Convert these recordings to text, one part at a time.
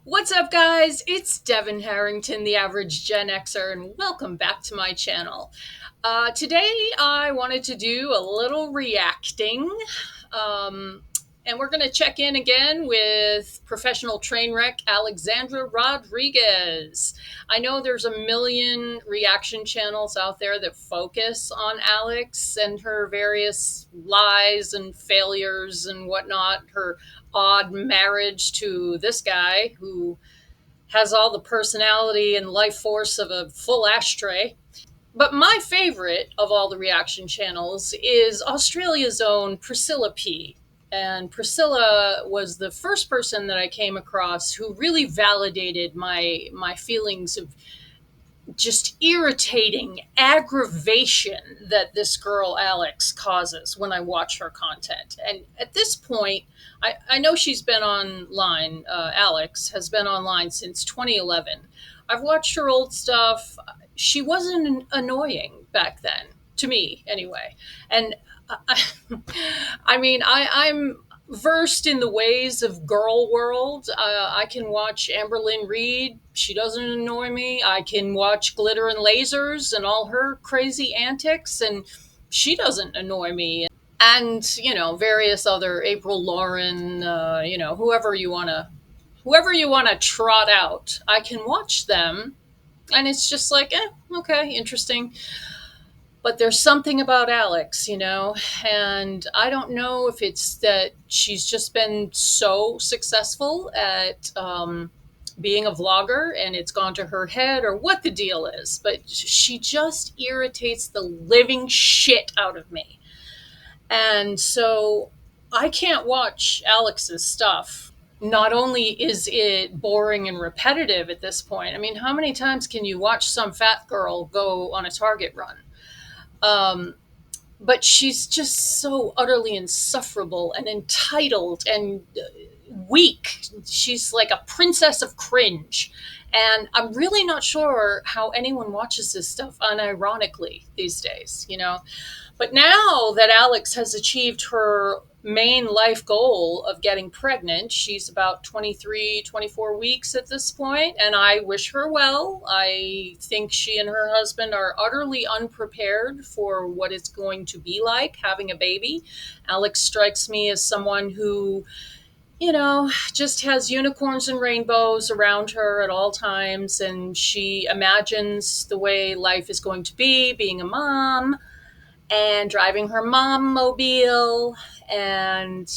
What's up, guys? It's Devin Harrington, the average Gen Xer, and welcome back to my channel. Today, I wanted to do a little reacting, um, and we're going to check in again with professional Trainwreck Alexandra Rodriguez. I know there's a million reaction channels out there that focus on Alex and her various lies and failures and whatnot, her odd marriage to this guy who has all the personality and life force of a full ashtray. But my favorite of all the reaction channels is Australia's own Priscilla P. And Priscilla was the first person that I came across who really validated my feelings of just irritating aggravation that this girl Alex causes when I watch her content. And at this point, I know she's been online. Alex has been online since 2011. I've watched her old stuff. She wasn't annoying back then, to me anyway. And I, I mean, I'm versed in the ways of girl world. I can watch Amberlynn Reed. She doesn't annoy me. I can watch Glitter and Lasers and all her crazy antics, and she doesn't annoy me. And various other April Lauren, whoever you wanna trot out. I can watch them, and it's just like, okay, interesting. But there's something about Alex, and I don't know if it's that she's just been so successful at being a vlogger and it's gone to her head or what the deal is, but she just irritates the living shit out of me. And so I can't watch Alex's stuff. Not only is it boring and repetitive at this point, I mean, how many times can you watch some fat girl go on a Target run? Um, but she's just so utterly insufferable and entitled and weak. She's like a princess of cringe. And I'm really not sure how anyone watches this stuff unironically these days. But now that Alex has achieved her main life goal of getting pregnant, she's about 23, 24 weeks at this point, and I wish her well. I think she and her husband are utterly unprepared for what it's going to be like having a baby. Alex strikes me as someone who just has unicorns and rainbows around her at all times. And she imagines the way life is going to be, being a mom and driving her mom mobile. And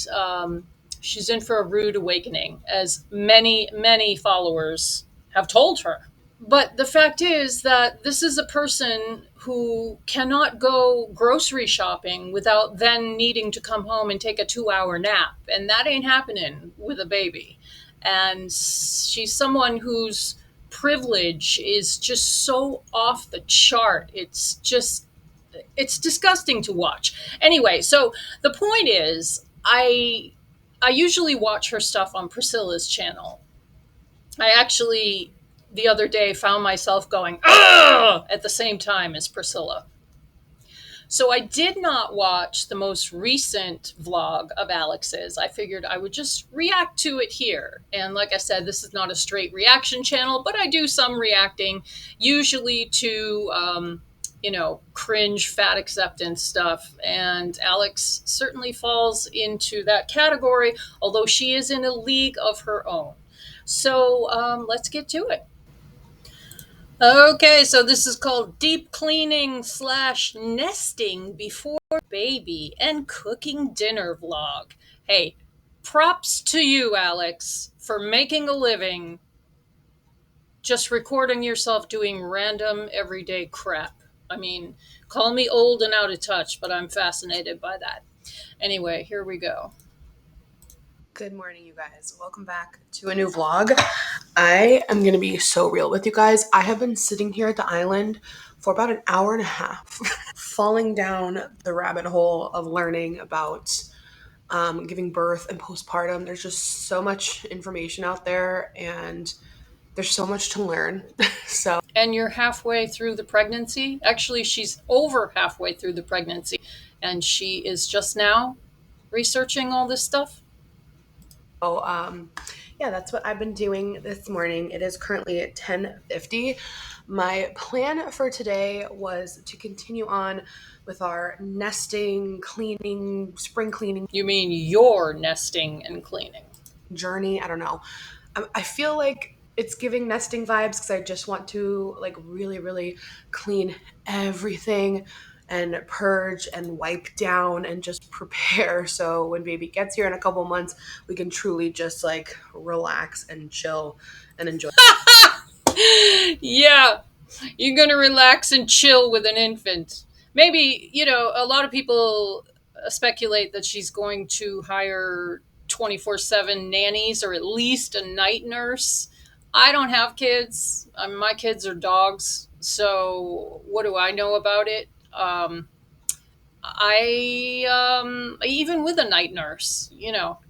she's in for a rude awakening, as many, many followers have told her. But the fact is that this is a person who cannot go grocery shopping without then needing to come home and take a 2-hour nap. And that ain't happening with a baby. And she's someone whose privilege is just so off the chart. It's disgusting to watch. Anyway, so the point is, I usually watch her stuff on Priscilla's channel. I actually, the other day, found myself going, "Ugh!" at the same time as Priscilla. So I did not watch the most recent vlog of Alex's. I figured I would just react to it here. And like I said, this is not a straight reaction channel, but I do some reacting, usually to, cringe fat acceptance stuff. And Alex certainly falls into that category, although she is in a league of her own. So let's get to it. Okay, so this is called deep cleaning / nesting before baby and cooking dinner vlog. Hey, props to you, Alex, for making a living just recording yourself doing random everyday crap. I mean, call me old and out of touch, but I'm fascinated by that. Anyway, here we go. Good morning, you guys. Welcome back to a new vlog. I am going to be so real with you guys. I have been sitting here at the island for about an hour and a half, falling down the rabbit hole of learning about giving birth and postpartum. There's just so much information out there, and there's so much to learn. So, And you're halfway through the pregnancy. Actually, she's over halfway through the pregnancy, and she is just now researching all this stuff. Yeah, that's what I've been doing this morning. It is currently at 10:50. My plan for today was to continue on with our nesting, cleaning, spring cleaning You mean your nesting and cleaning? journey. I don't know. I feel like it's giving nesting vibes because I just want to like really, really clean everything and purge and wipe down and just prepare so when baby gets here in a couple months, we can truly just like relax and chill and enjoy. Yeah, you're going to relax and chill with an infant. Maybe, a lot of people speculate that she's going to hire 24/7 nannies or at least a night nurse. I don't have kids. My kids are dogs. So, what do I know about it? Even with a night nurse,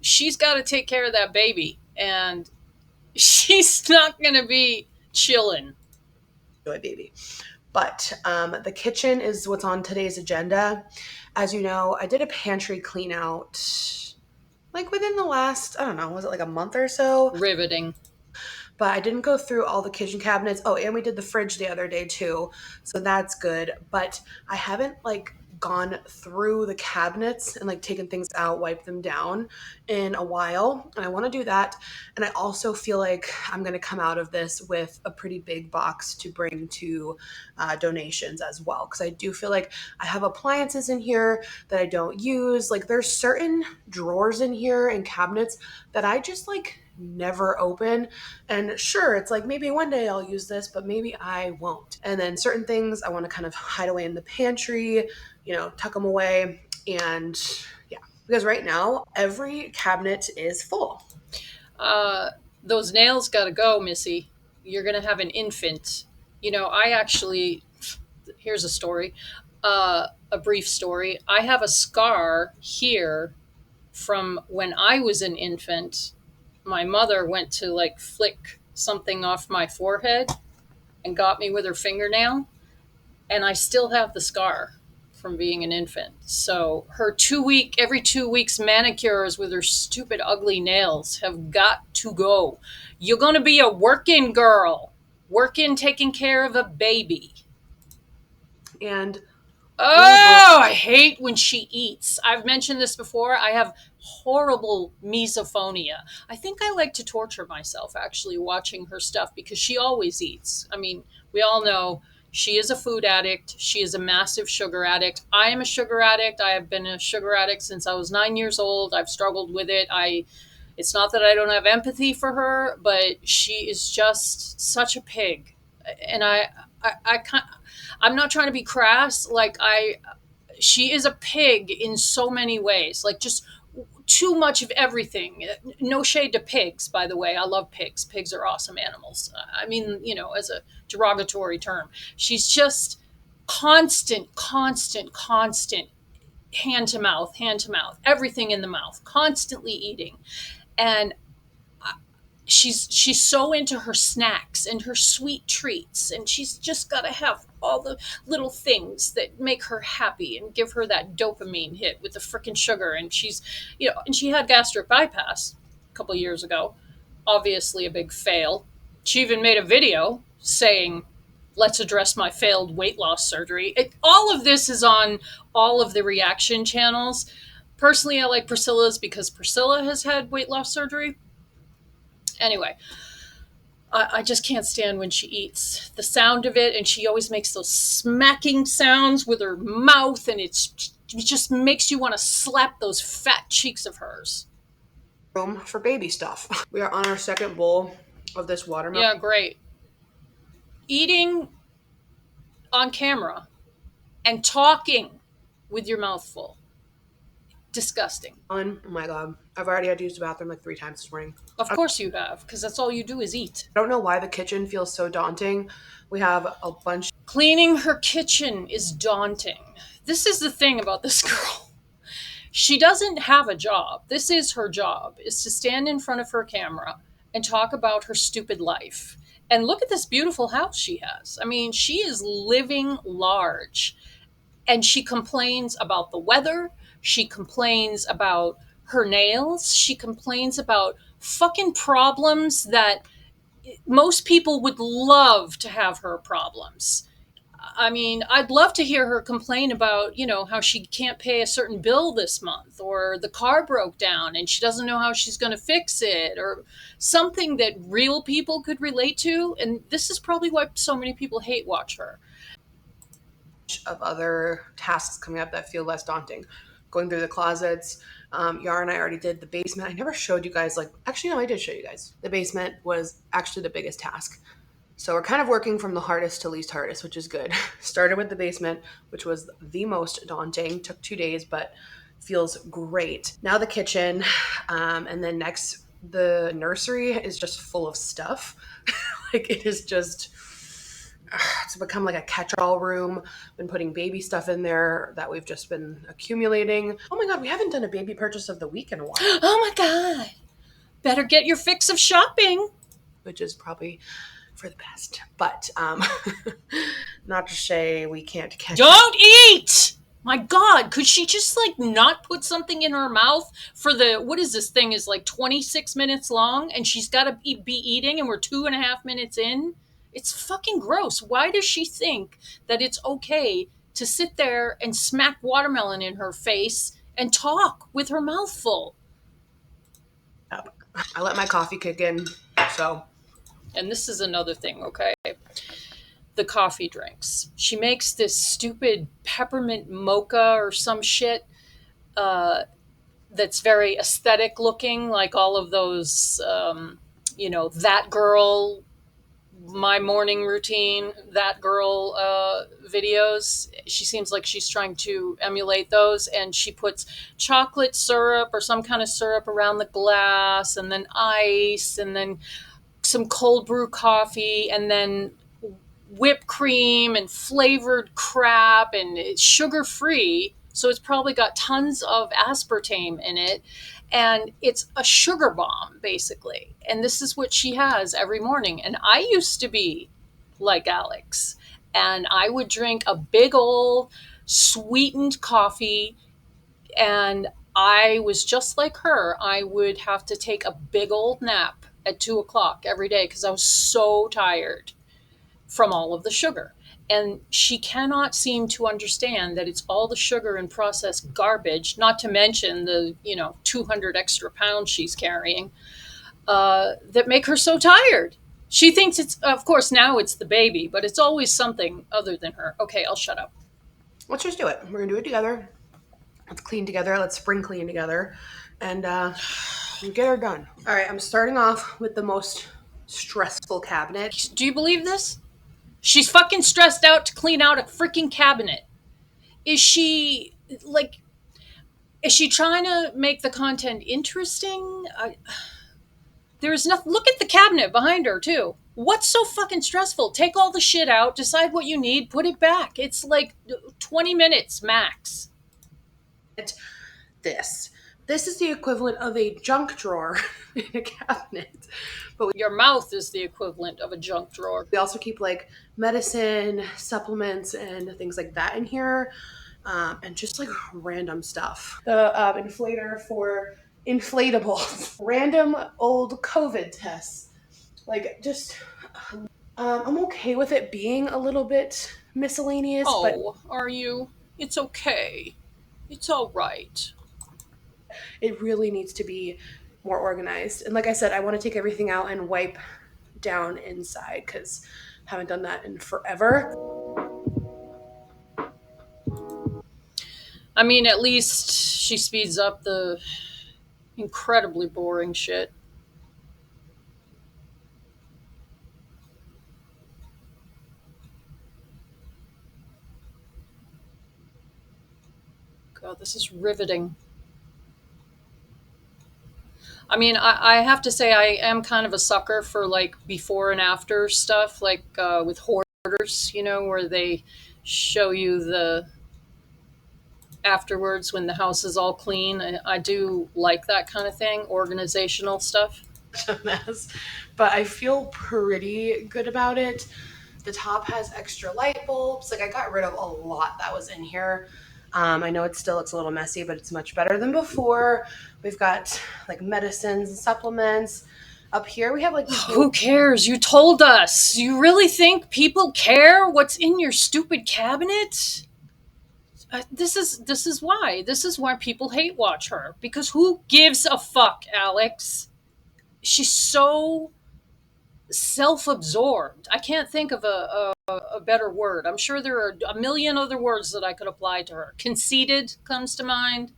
she's got to take care of that baby, and she's not going to be chilling. Baby. But the kitchen is what's on today's agenda. As you know, I did a pantry clean out like within the last, I don't know, was it like a month or so? Riveting. But I didn't go through all the kitchen cabinets. Oh, and we did the fridge the other day too. So that's good. But I haven't like gone through the cabinets and like taken things out, wiped them down in a while. And I want to do that. And I also feel like I'm going to come out of this with a pretty big box to bring to donations as well. Because I do feel like I have appliances in here that I don't use. Like there's certain drawers in here and cabinets that I just like never open. And sure, it's like maybe one day I'll use this, but maybe I won't. And then certain things I want to kind of hide away in the pantry, tuck them away. And yeah, because right now every cabinet is full. Uh, those nails got to go, Missy. You're going to have an infant. I actually, here's a story, a brief story. I have a scar here from when I was an infant. My mother went to like flick something off my forehead and got me with her fingernail, and I still have the scar from being an infant. So her every 2 weeks manicures with her stupid ugly nails have got to go. You're gonna be a working girl, working taking care of a baby. And overall, Oh, I hate when she eats. I've mentioned this before. I have horrible misophonia. I think I like to torture myself actually watching her stuff because she always eats. I mean, we all know she is a food addict. She is a massive sugar addict. I am a sugar addict. I have been a sugar addict since I was 9 years old. I've struggled with it. It's not that I don't have empathy for her, but she is just such a pig. And I can't, I'm not trying to be crass. She is a pig in so many ways. Like just too much of everything. No shade to pigs, by the way. I love pigs. Pigs are awesome animals. I mean, as a derogatory term. She's just constant, constant, constant hand to mouth, everything in the mouth, constantly eating. And she's so into her snacks and her sweet treats, and she's just got to have all the little things that make her happy and give her that dopamine hit with the freaking sugar. And and she had gastric bypass a couple years ago, obviously a big fail. She even made a video saying, let's address my failed weight loss surgery. All of this is on all of the reaction channels. Personally, I like Priscilla's because Priscilla has had weight loss surgery. Anyway, I just can't stand when she eats. The sound of it, and she always makes those smacking sounds with her mouth, and it just makes you want to slap those fat cheeks of hers. room for baby stuff. We are on our second bowl of this watermelon. Yeah, great. Eating on camera and talking with your mouth full. Disgusting. Oh my God. I've already had to use the bathroom like 3 times this morning. Of course you have, because that's all you do is eat. I don't know why the kitchen feels so daunting. We have a bunch. Cleaning her kitchen is daunting. This is the thing about this girl. She doesn't have a job. This is her job, is to stand in front of her camera and talk about her stupid life. And look at this beautiful house she has. I mean, she is living large. And she complains about the weather. She complains about her nails. She complains about fucking problems that most people would love to have her problems. I mean, I'd love to hear her complain about, how she can't pay a certain bill this month, or the car broke down and she doesn't know how she's going to fix it, or something that real people could relate to. And this is probably why so many people hate watch her. Of other tasks coming up that feel less daunting. Going through the closets. Yara and I already did the basement. I never showed you guys, actually, no, I did show you guys. The basement was actually the biggest task. So we're kind of working from the hardest to least hardest, which is good. Started with the basement, which was the most daunting. Took 2 days, but feels great. Now the kitchen, and then next, the nursery is just full of stuff. It is just, it's become like a catch-all room. Been putting baby stuff in there that we've just been accumulating. Oh my God, we haven't done a baby purchase of the week in a while. Oh my God. Better get your fix of shopping. Which is probably for the best. But not to say we can't catch Don't eat! My God, could she just not put something in her mouth for what is this thing is 26 minutes long and she's got to be eating and we're 2.5 minutes in? It's fucking gross. Why does she think that it's okay to sit there and smack watermelon in her face and talk with her mouth full? I let my coffee kick in, so. And this is another thing, okay? The coffee drinks. She makes this stupid peppermint mocha or some shit that's very aesthetic looking, like all of those, that girl, my morning routine, that girl videos. She seems like she's trying to emulate those, and she puts chocolate syrup or some kind of syrup around the glass, and then ice, and then some cold brew coffee, and then whipped cream and flavored crap, and it's sugar free. So it's probably got tons of aspartame in it. And it's a sugar bomb, basically. And this is what she has every morning. And I used to be like Alex. And I would drink a big old sweetened coffee. And I was just like her. I would have to take a big old nap at 2 o'clock every day because I was so tired from all of the sugar. And she cannot seem to understand that it's all the sugar and processed garbage, not to mention the, 200 extra pounds she's carrying, that make her so tired. She thinks it's, of course, now it's the baby, but it's always something other than her. Okay, I'll shut up. Let's just do it. We're going to do it together. Let's clean together. Let's spring clean together. And get her done. All right, I'm starting off with the most stressful cabinet. Do you believe this? She's fucking stressed out to clean out a freaking cabinet. Is she trying to make the content interesting? There's nothing. Look at the cabinet behind her too. What's so fucking stressful? Take all the shit out, decide what you need, put it back. It's 20 minutes max. This is the equivalent of a junk drawer in a cabinet. But your mouth is the equivalent of a junk drawer. We also keep medicine, supplements, and things like that in here. And just random stuff. The inflator for inflatables. Random old COVID tests. I'm okay with it being a little bit miscellaneous. Oh, but are you? It's okay. It's all right. It really needs to be more organized. And like I said, I want to take everything out and wipe down inside because I haven't done that in forever. I mean, at least she speeds up the incredibly boring shit. God, this is riveting. I mean, I have to say I am kind of a sucker for before and after stuff, with hoarders, where they show you the afterwards when the house is all clean. I do like that kind of thing, organizational stuff. A mess, but I feel pretty good about it. The top has extra light bulbs. I got rid of a lot that was in here. I know it still looks a little messy, but it's much better than before. We've got like medicines and supplements. Up here, we have like these Who cares? You told us. You really think people care what's in your stupid cabinet? This is why. This is why people hate watch her. Because who gives a fuck, Alex? She's so self-absorbed. I can't think of a better word. I'm sure there are a million other words that I could apply to her. Conceited comes to mind.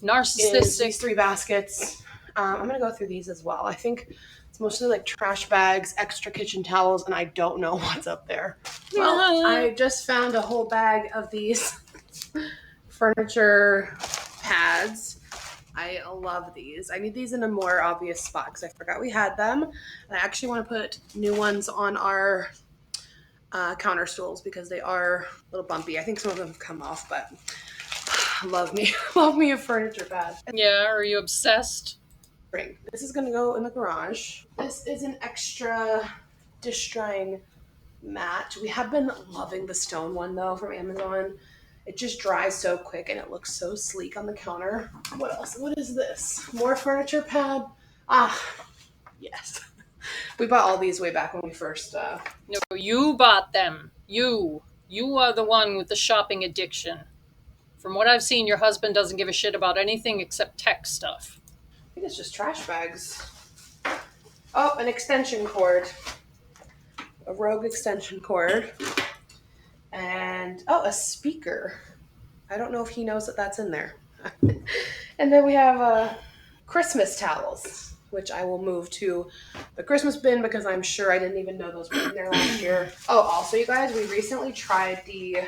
is these Narcissistic. three baskets. I'm gonna go through these as well. I think it's mostly like trash bags, extra kitchen towels, and I don't know what's up there. Well, I just found a whole bag of these furniture pads. I love these. I need these in a more obvious spot because I forgot we had them. And I actually want to put new ones on our counter stools because they are a little bumpy. I think some of them have come off, but love me, love me a furniture pad. Yeah, are you obsessed? This is gonna go in the garage. This is an extra dish drying mat. We have been loving the stone one though from Amazon. It just dries so quick and it looks so sleek on the counter. What else? What is this? More furniture pad. Ah, yes. We bought all these way back when we first. No, you bought them. You are the one with the shopping addiction. From what I've seen, your husband doesn't give a shit about anything except tech stuff. I think it's just trash bags. Oh, an extension cord. A Rogue extension cord. And oh, a speaker. I don't know if he knows that that's in there. And then we have Christmas towels, which I will move to the Christmas bin because I'm sure I didn't even know those were in there last year. Oh, also, you guys, we recently tried the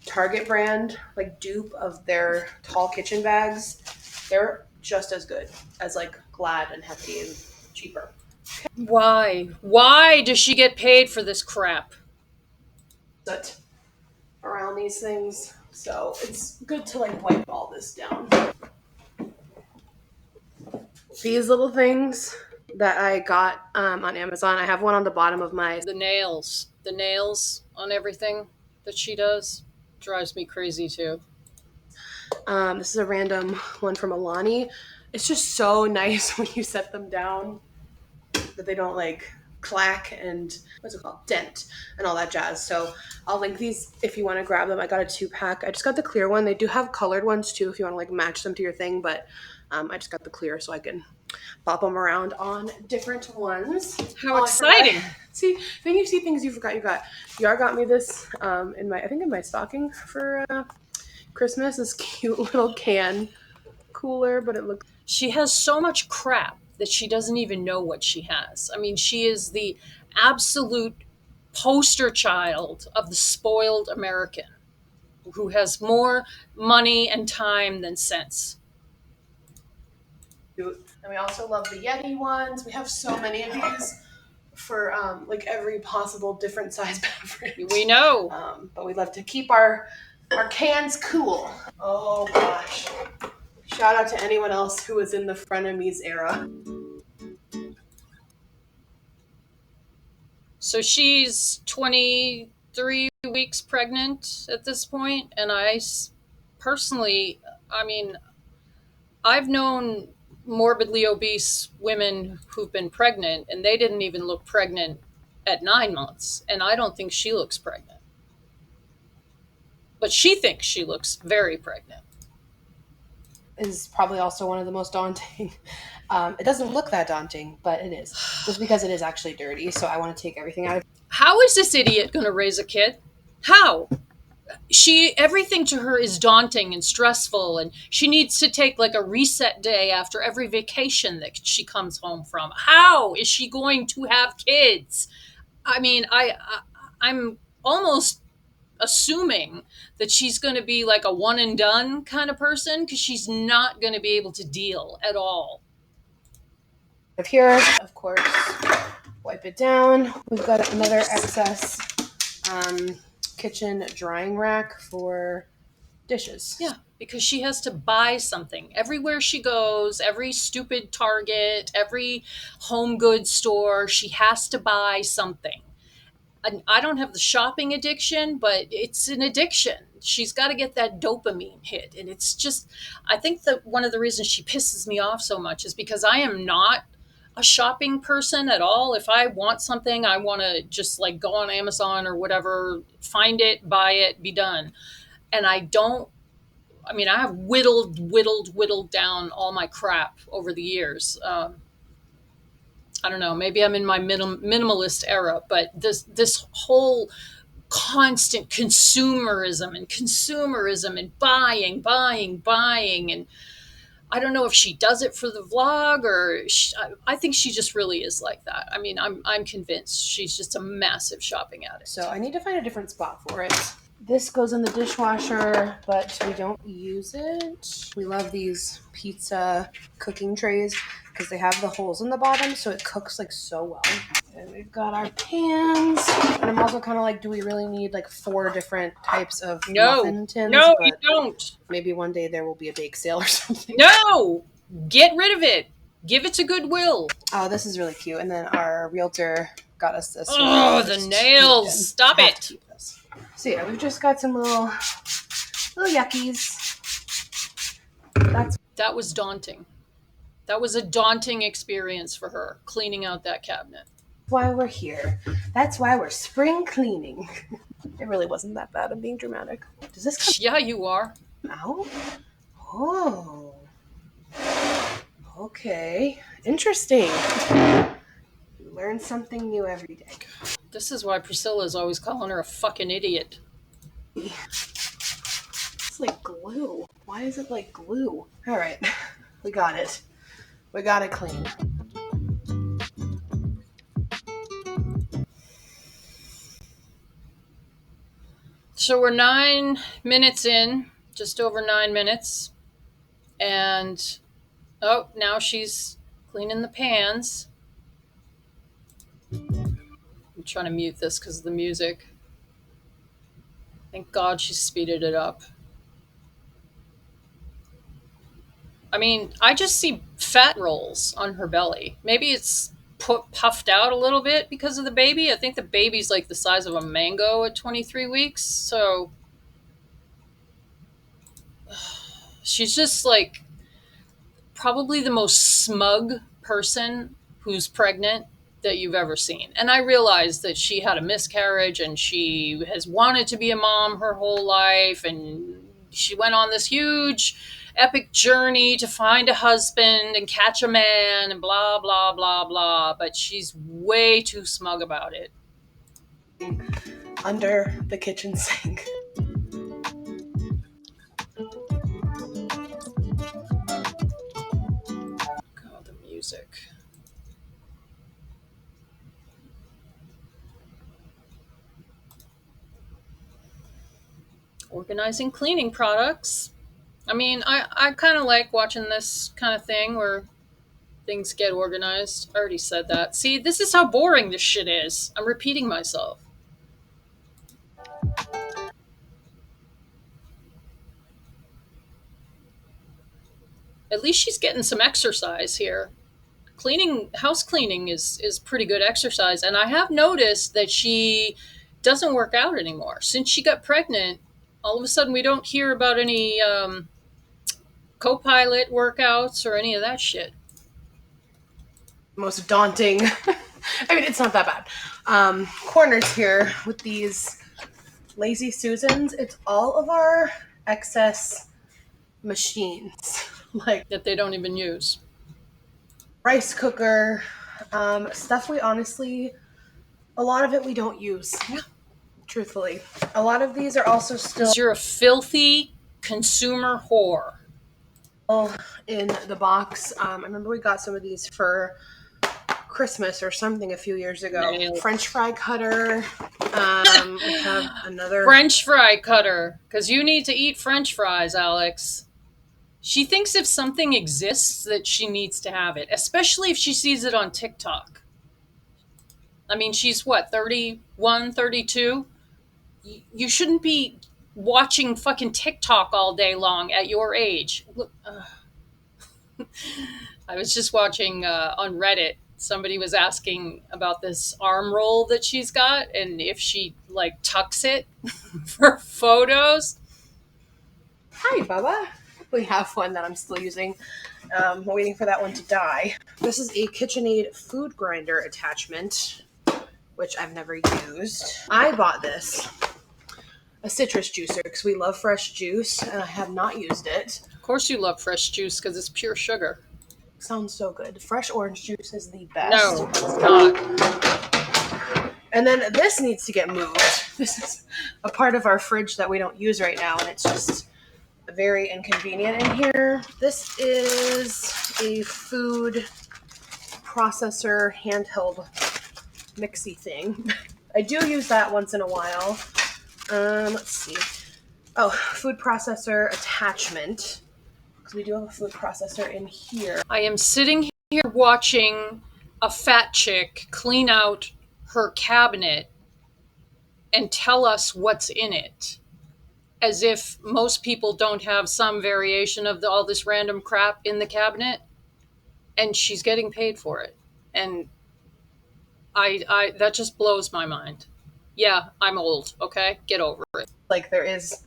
Target brand like dupe of their tall kitchen bags. They're just as good as like Glad and hefty and cheaper. Why? Why does she get paid for this crap? But around these things, so it's good to like wipe all this down. These little things that I got on Amazon. I have one on the bottom of my. The nails on everything that she does drives me crazy too. This is a random one from Alani. It's just so nice when you set them down that they don't like clack and what's it called, dent and all that jazz. So I'll link these if you want to grab them. I got a 2-pack. I just got the clear one. They do have colored ones too if you want to like match them to your thing, but I just got the clear so I can bop them around on different ones. How exciting! See, then you see things you forgot you got. Yar got me this in my stocking for Christmas. This cute little can cooler, but it looks. She has so much crap that she doesn't even know what she has. I mean, she is the absolute poster child of the spoiled American who has more money and time than sense. Cute. And we also love the Yeti ones. We have so many of these for like every possible different size beverage. We know. But we love to keep our cans cool. Oh gosh. Shout out to anyone else who was in the frenemies era. So she's 23 weeks pregnant at this point, and personally, I mean, I've known morbidly obese women who've been pregnant, and they didn't even look pregnant at 9 months, and I don't think she looks pregnant. But she thinks she looks very pregnant. Is probably also one of the most daunting. It doesn't look that daunting, but it is. Just because it is actually dirty, so I want to take everything out of it. How is this idiot going to raise a kid? How? Everything to her is daunting and stressful, and she needs to take like a reset day after every vacation that she comes home from. How is she going to have kids? I mean, I'm almost assuming that she's going to be like a one and done kind of person because she's not going to be able to deal at all. Here, of course, wipe it down. We've got another excess kitchen drying rack for dishes. Yeah, because she has to buy something everywhere she goes, every stupid Target, every home goods store. She has to buy something. I don't have the shopping addiction, but it's an addiction. She's got to get that dopamine hit. And it's just, I think that one of the reasons she pisses me off so much is because I am not a shopping person at all. If I want something, I want to just like go on Amazon or whatever, find it, buy it, be done. And I don't, I mean, I have whittled down all my crap over the years. I don't know. Maybe I'm in my minimalist era, but this whole constant consumerism and buying, and I don't know if she does it for the vlog or I think she just really is like that. I mean, I'm convinced she's just a massive shopping addict. So I need to find a different spot for it. This goes in the dishwasher, but we don't use it. We love these pizza cooking trays because they have the holes in the bottom, so it cooks like so well. And we've got our pans. And I'm also kind of like, do we really need like 4 different types of muffin tins? No, but you don't. maybe one day there will be a bake sale or something. No, get rid of it. Give it to Goodwill. Oh, this is really cute. And then our realtor got us this. Oh, the nails. Stop it. So yeah, we've just got some little yuckies. That was daunting. That was a daunting experience for her, cleaning out that cabinet. Why we're here. That's why we're spring cleaning. It really wasn't that bad. I'm being dramatic. Does this come Yeah, you are. out? Oh. Okay. Interesting. You learn something new every day. This is why Priscilla's always calling her a fucking idiot. It's like glue. Why is it like glue? All right. We got it. We got it clean. So we're 9 minutes in, just over 9 minutes. And, oh, now she's cleaning the pans. I'm trying to mute this because of the music. Thank God she speeded it up. I mean, I just see fat rolls on her belly. Maybe it's puffed out a little bit because of the baby. I think the baby's like the size of a mango at 23 weeks. So she's just like probably the most smug person who's pregnant that you've ever seen. And I realized that she had a miscarriage and she has wanted to be a mom her whole life. And she went on this huge epic journey to find a husband and catch a man and blah, blah, blah, blah. But she's way too smug about it. Under the kitchen sink. God, the music. Organizing cleaning products. I mean, I kind of like watching this kind of thing where things get organized. I already said that. See, this is how boring this shit is. I'm repeating myself. At least she's getting some exercise here. House cleaning is pretty good exercise. And I have noticed that she doesn't work out anymore. Since she got pregnant, all of a sudden we don't hear about any co-pilot workouts or any of that shit. Most daunting. I mean, it's not that bad. Corners here with these Lazy Susans. It's all of our excess machines. Like that they don't even use. Rice cooker, stuff we honestly, a lot of it we don't use. Yeah. Truthfully. A lot of these are also still... You're a filthy consumer whore. In the box. I remember we got some of these for Christmas or something a few years ago. Nailed. French fry cutter. We have another... French fry cutter. Because you need to eat French fries, Alex. She thinks if something exists that she needs to have it, especially if she sees it on TikTok. I mean, she's what, 31, 32? You shouldn't be watching fucking TikTok all day long at your age. Look, I was just watching on Reddit. somebody was asking about this arm roll that she's got and if she like tucks it for photos. Hi, Bubba. We have one that I'm still using. Waiting for that one to die. This is a KitchenAid food grinder attachment, which I've never used. I bought this, a citrus juicer, because we love fresh juice, and I have not used it. Of course you love fresh juice because it's pure sugar. Sounds so good. Fresh orange juice is the best. No, it's not. And then this needs to get moved. This is a part of our fridge that we don't use right now, and it's just very inconvenient in here. This is a food processor handheld mixy thing. I do use that once in a while. Let's see. Oh, food processor attachment. Because we do have a food processor in here. I am sitting here watching a fat chick clean out her cabinet and tell us what's in it, as if most people don't have some variation of all this random crap in the cabinet, and she's getting paid for it. And I that just blows my mind. Yeah, I'm old, okay? Get over it. Like, there is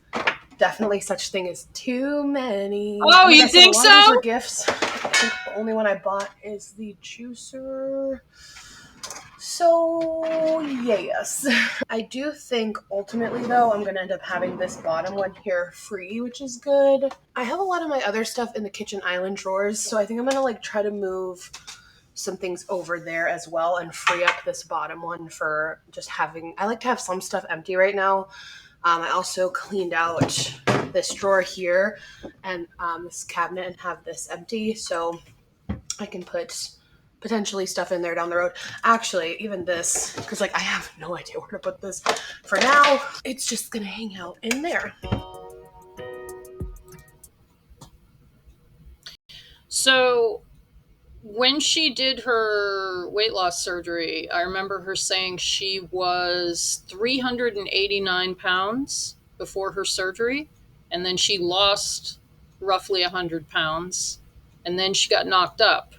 definitely such thing as too many. Oh, you think a lot of these so? were gifts. I think the only one I bought is the juicer. So, yes. I do think ultimately, though, I'm going to end up having this bottom one here free, which is good. I have a lot of my other stuff in the kitchen island drawers, so I think I'm going to like try to move some things over there as well and free up this bottom one for just having, I like to have some stuff empty right now. I also cleaned out this drawer here and this cabinet and have this empty, so I can put potentially stuff in there down the road. Actually, even this, because like I have no idea where to put this. For now, it's just gonna hang out in there. So when she did her weight loss surgery, I remember her saying she was 389 pounds before her surgery, and then she lost roughly 100 pounds, and then she got knocked up.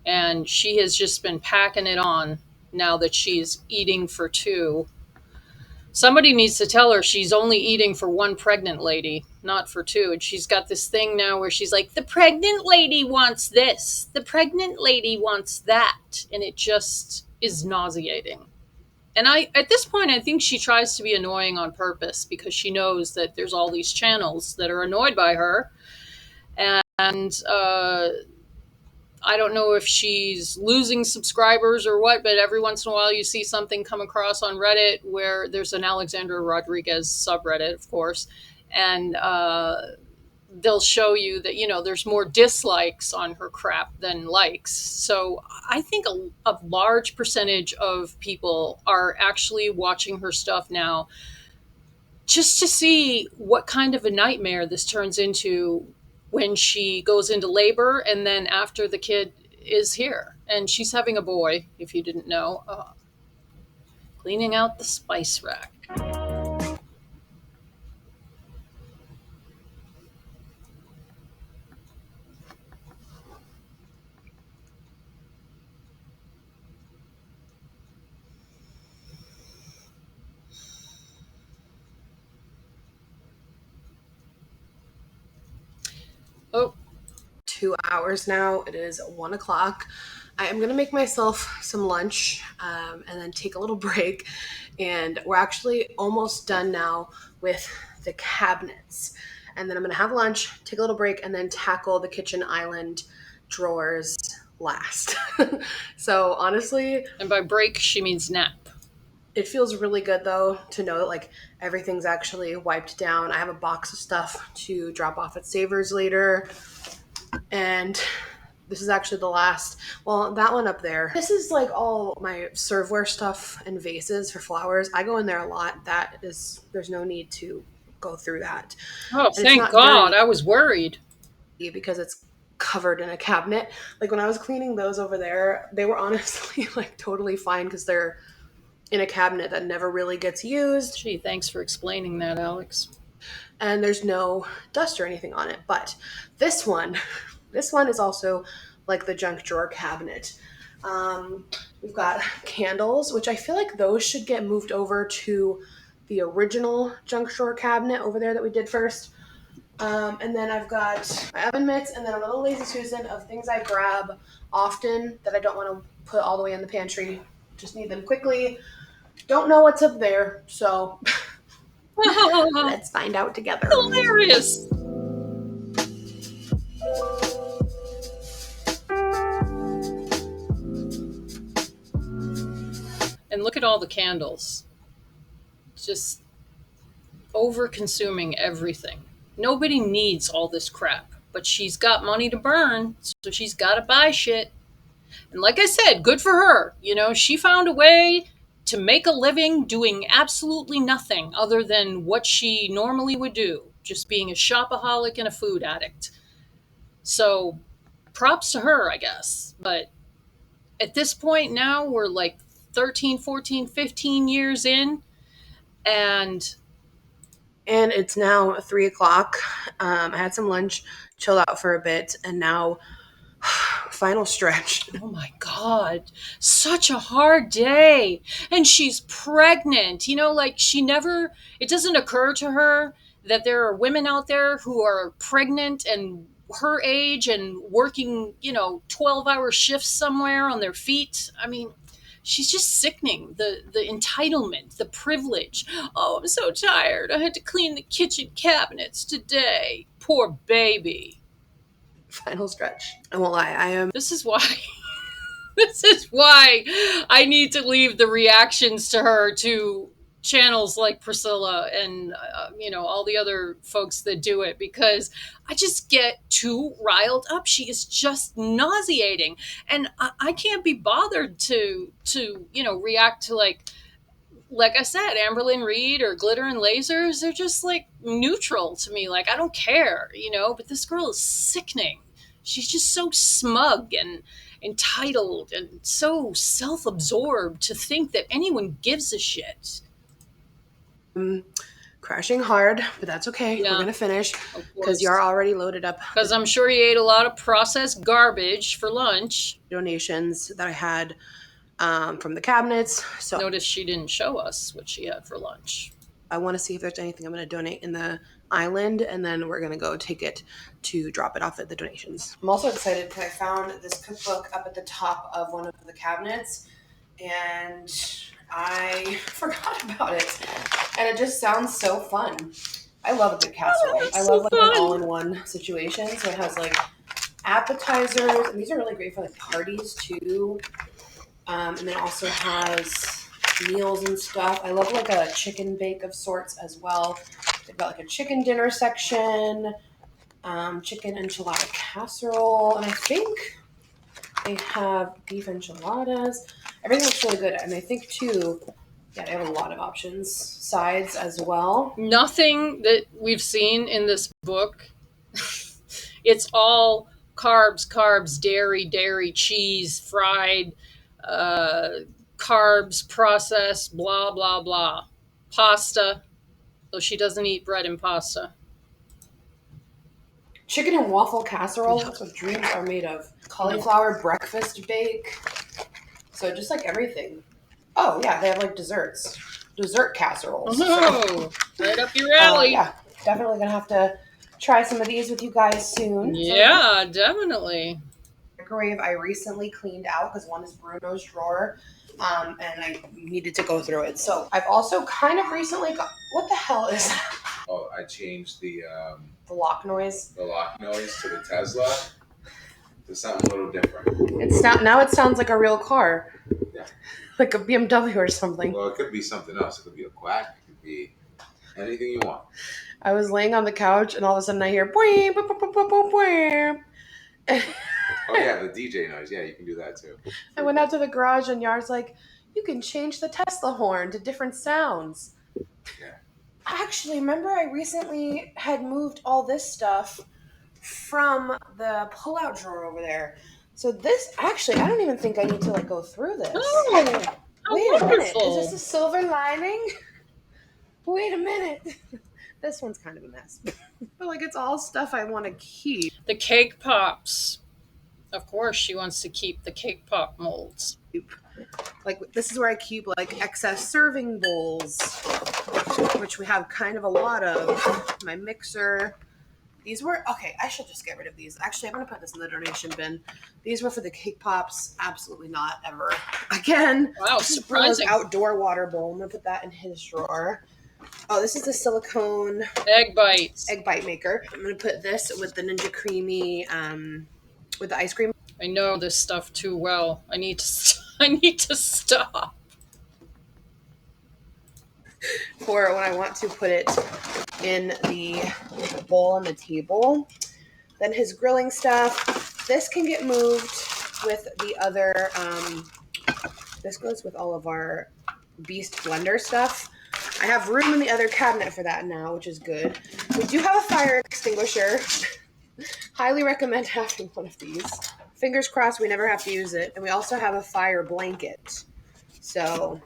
And she has just been packing it on now that she's eating for two. Somebody needs to tell her she's only eating for one pregnant lady, not for two. And she's got this thing now where she's like, the pregnant lady wants this, the pregnant lady wants that. And it just is nauseating. And at this point, I think she tries to be annoying on purpose because she knows that there's all these channels that are annoyed by her. And I don't know if she's losing subscribers or what, but every once in a while you see something come across on Reddit where there's an Alexandra Rodriguez subreddit, of course, and they'll show you that, there's more dislikes on her crap than likes. So I think a large percentage of people are actually watching her stuff now just to see what kind of a nightmare this turns into when she goes into labor and then after the kid is here. And she's having a boy, if you didn't know. Cleaning out the spice rack. Oh, 2 hours now. It is 1 o'clock. I am gonna make myself some lunch and then take a little break. And we're actually almost done now with the cabinets. And then I'm gonna have lunch, take a little break, and then tackle the kitchen island drawers last. So honestly, and by break, she means nap. it feels really good though to know that like everything's actually wiped down. I have a box of stuff to drop off at Savers later. And this is actually the last, well, that one up there. This is like all my serveware stuff and vases for flowers. I go in there a lot. There's no need to go through that. Oh, And it's thank not God. dirty I was worried. because it's covered in a cabinet. Like when I was cleaning those over there, they were honestly like totally fine because they're in a cabinet that never really gets used. Gee, thanks for explaining that, Alex. And there's no dust or anything on it. But this one is also like the junk drawer cabinet. Um, we've got candles, which I feel like those should get moved over to the original junk drawer cabinet over there that we did first. And then I've got my oven mitts and then a little lazy Susan of things I grab often that I don't want to put all the way in the pantry. Just need them quickly. Don't know what's up there, so let's find out together. Hilarious. And look at all the candles. Just over consuming everything. Nobody needs all this crap, but she's got money to burn, so she's got to buy shit. And like I said, good for her. You know, she found a way to make a living doing absolutely nothing other than what she normally would do, just being a shopaholic and a food addict. So props to her, I guess. But at this point now, we're like 13, 14, 15 years in, and And it's now 3 o'clock. I had some lunch, chilled out for a bit, and now final stretch. oh my God, such a hard day. And she's pregnant. You know, like she never, it doesn't occur to her that there are women out there who are pregnant and her age and working, 12-hour shifts somewhere on their feet. I mean, she's just sickening. The entitlement, the privilege. Oh, I'm so tired. I had to clean the kitchen cabinets today. Poor baby. Final stretch. I won't lie. I am. This is why this is why I need to leave the reactions to her to channels like Priscilla and all the other folks that do it, because I just get too riled up. She is just nauseating, and I can't be bothered to react to like I said, Amberlynn Reed or Glitter and Lasers. They're just like neutral to me. Like I don't care, but this girl is sickening. She's just so smug and entitled and so self-absorbed to think that anyone gives a shit. Crashing hard, but that's okay. Yeah, We're gonna finish of because course. you're already loaded up Because I'm sure you ate a lot of processed garbage for lunch. donations that I had from the cabinets. So Notice she didn't show us what she had for lunch. I want to see if there's anything I'm going to donate in the island, and then we're going to go take it to drop it off at the donations. I'm also excited because I found this cookbook up at the top of one of the cabinets, and I forgot about it. And it just sounds so fun. I love a good casserole. I love like an all-in-one situation. So it has like appetizers, and these are really great for like parties too. And then it also has meals and stuff. I love like a chicken bake of sorts as well. They've got like a chicken dinner section, chicken enchilada casserole, and I think they have beef enchiladas. Everything looks really good, and I think too, yeah, they have a lot of options, sides as well. Nothing that we've seen in this book. It's all carbs, carbs, dairy, dairy, cheese, fried, uh, carbs, processed, blah, blah, blah. Pasta, though she doesn't eat bread and pasta. Chicken and waffle casserole. That's what dreams are made of. Cauliflower breakfast bake. So just like everything. Oh yeah, they have like desserts, dessert casseroles. Oh, right up your alley. Yeah, definitely gonna have to try some of these with you guys soon. Yeah, definitely. Microwave I recently cleaned out because one is Bruno's drawer, and I needed to go through it. So I've also kind of recently got. What the hell is that? Oh, I changed the lock noise. The lock noise to the Tesla to something a little different. It's not now. It sounds like a real car. Yeah. Like a BMW or something. Well, it could be something else. It could be a quack. It could be anything you want. I was laying on the couch and all of a sudden I hear boing, boing, boing, boing, boing, boing. Oh yeah, the DJ noise. Yeah, you can do that too. I went out to the garage and Yar's like, you can change the Tesla horn to different sounds. Yeah. Actually, remember I recently had moved all this stuff from the pull-out drawer over there. So this, actually, I don't even think I need to like go through this. Oh, how Wait a minute. wonderful. Is this a silver lining? Wait a minute. This one's kind of a mess. But like it's all stuff I want to keep. The cake pops. Of course, she wants to keep the cake pop molds. Like this is where I keep like excess serving bowls, which we have kind of a lot of. My mixer. These were okay. I should just get rid of these. Actually, I'm gonna put this in the donation bin. These were for the cake pops. Absolutely not ever again. Wow, This is Bruno's surprising. outdoor water bowl. I'm gonna put that in his drawer. Oh, this is the silicone Egg bites. egg bite maker. I'm gonna put this with the Ninja Creamy, with the ice cream I know this stuff too well. I need to. I need to stop. for when I want to put it in the bowl on the table. Then his grilling stuff. This can get moved with the other. This goes with all of our Beast blender stuff. I have room in the other cabinet for that now, which is good. We do have a fire extinguisher. Highly recommend having one of these. Fingers crossed we never have to use it. And we also have a fire blanket. So,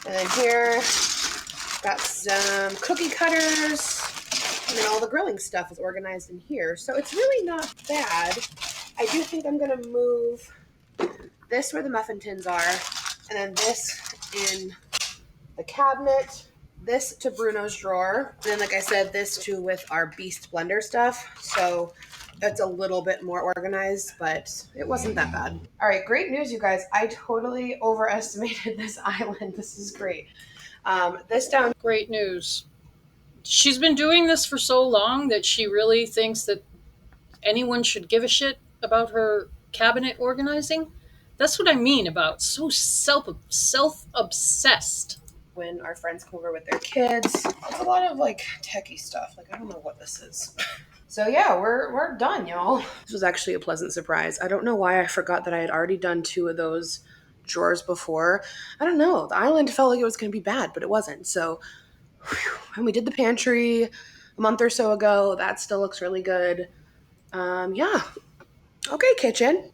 and then here, got some cookie cutters. And then all the grilling stuff is organized in here. So it's really not bad. I do think I'm going to move this where the muffin tins are. And then this in the cabinet. This to Bruno's drawer. And then, like I said, this too with our Beast blender stuff. So it's a little bit more organized, but it wasn't that bad. All right, great news, you guys. I totally overestimated this island. This is great. This down. Great news. She's been doing this for so long that she really thinks that anyone should give a shit about her cabinet organizing. That's what I mean about so self obsessed. When our friends come over with their kids, it's a lot of like techie stuff. Like I don't know what this is. So yeah, we're done, y'all. This was actually a pleasant surprise. I don't know why I forgot that I had already done 2 of those drawers before. I don't know. The island felt like it was going to be bad, but it wasn't. So, whew. And we did the pantry a month or so ago. That still looks really good. Yeah. Okay, kitchen.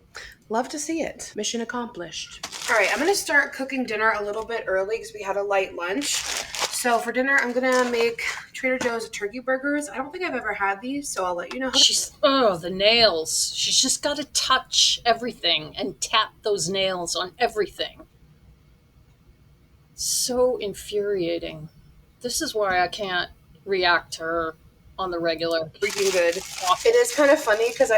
Love to see it. Mission accomplished. All right, I'm going to start cooking dinner a little bit early because we had a light lunch. So for dinner, I'm going to make Trader Joe's turkey burgers. I don't think I've ever had these, so I'll let you know. The nails. She's just got to touch everything and tap those nails on everything. So infuriating. This is why I can't react to her on the regular. Freaking good. It is kind of funny because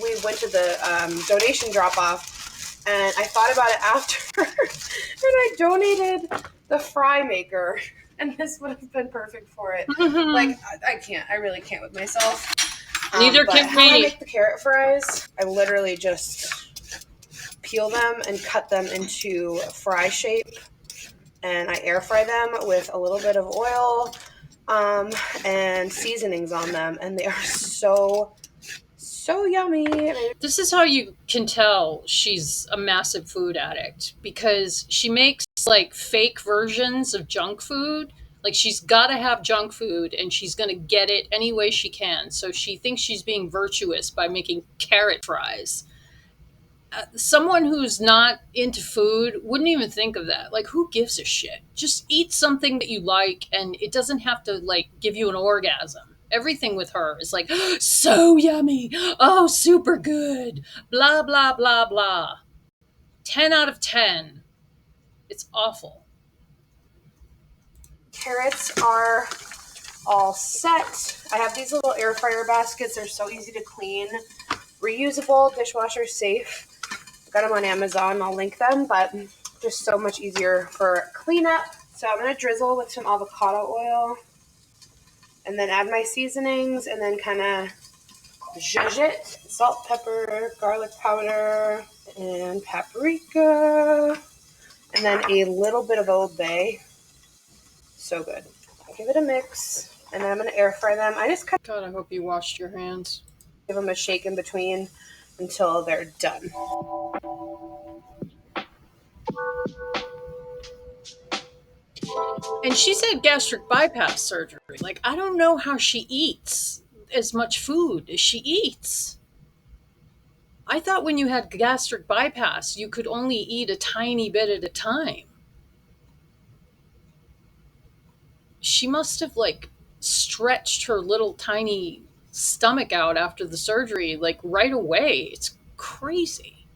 we went to the donation drop off and I thought about it after and I donated the fry maker and this would have been perfect for it. Like I really can't with myself. Neither can how I we. make the carrot fries, I literally just peel them and cut them into fry shape and I air fry them with a little bit of oil and seasonings on them, and they are so yummy. This is how you can tell she's a massive food addict because she makes like fake versions of junk food. Like she's got to have junk food and she's going to get it any way she can. So she thinks she's being virtuous by making carrot fries. Someone who's not into food wouldn't even think of that. Like, who gives a shit? Just eat something that you like, and it doesn't have to like give you an orgasm. Everything with her is like, so yummy. Oh, super good. Blah, blah, blah, blah. 10 out of 10. It's awful. Carrots are all set. I have these little air fryer baskets. They're so easy to clean. Reusable, dishwasher safe. Got them on Amazon. I'll link them, but just so much easier for cleanup. So I'm going to drizzle with some avocado oil and then add my seasonings and then kind of zhuzh it. Salt, pepper, garlic powder, and paprika. And then a little bit of Old Bay. So good. I'll give it a mix and then I'm going to air fry them. I just kind God, I hope you washed your hands. of give them a shake in between until they're done. And she's had gastric bypass surgery. Like, I don't know how she eats as much food as she eats. I thought when you had gastric bypass, you could only eat a tiny bit at a time. She must have like stretched her little tiny stomach out after the surgery, like right away. It's crazy.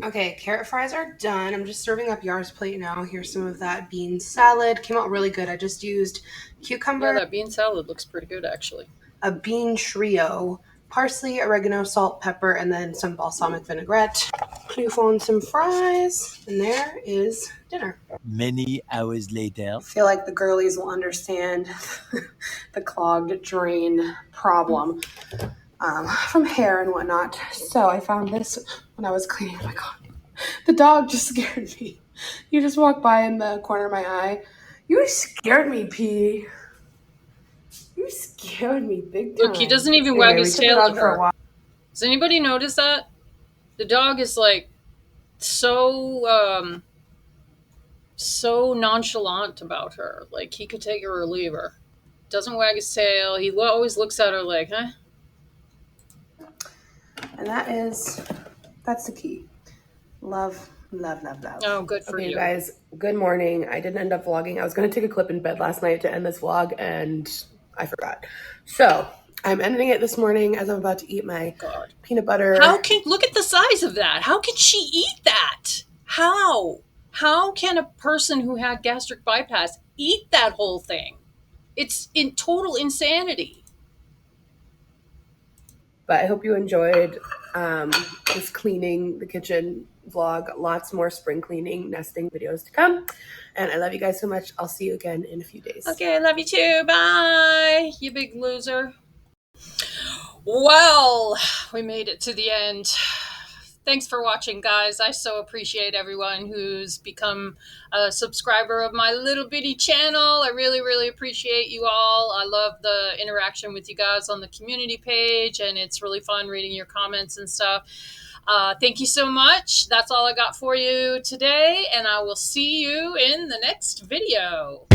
Okay, carrot fries are done. I'm just serving up Yar's plate now. Here's some of that bean salad. Came out really good. I just used Yeah, cucumber, that bean salad looks pretty good, actually. a bean trio, parsley, oregano, salt, pepper, and then some balsamic vinaigrette. Poof on some fries, and there is dinner. Many hours later. I feel like the girlies will understand the clogged drain problem from hair and whatnot. So I found this when I was cleaning. Oh my god. The dog just scared me. You just walked by in the corner of my eye. You scared me, P. You scared me big time. Look, he doesn't even Anyway, wag we his took the tail dog at for a her. walk. Does anybody notice that? The dog is like so so nonchalant about her. Like he could take her or leave her. Doesn't wag his tail. He always looks at her like, huh? And that's the key. Love, love, love, love. Oh, good for Okay, you. you guys, good morning. I didn't end up vlogging. I was going to take a clip in bed last night to end this vlog, and I forgot. So I'm ending it this morning as I'm about to eat my peanut butter. Look at the size of that. How can she eat that? How can a person who had gastric bypass eat that whole thing? It's in total insanity. But I hope you enjoyed this cleaning the kitchen vlog. Lots more spring cleaning, nesting videos to come. And I love you guys so much. I'll see you again in a few days. Okay, I love you too. Bye, you big loser. Well, we made it to the end. Thanks for watching, guys. I so appreciate everyone who's become a subscriber of my little bitty channel. I really, really appreciate you all. I love the interaction with you guys on the community page, and it's really fun reading your comments and stuff. Thank you so much. That's all I got for you today, and I will see you in the next video.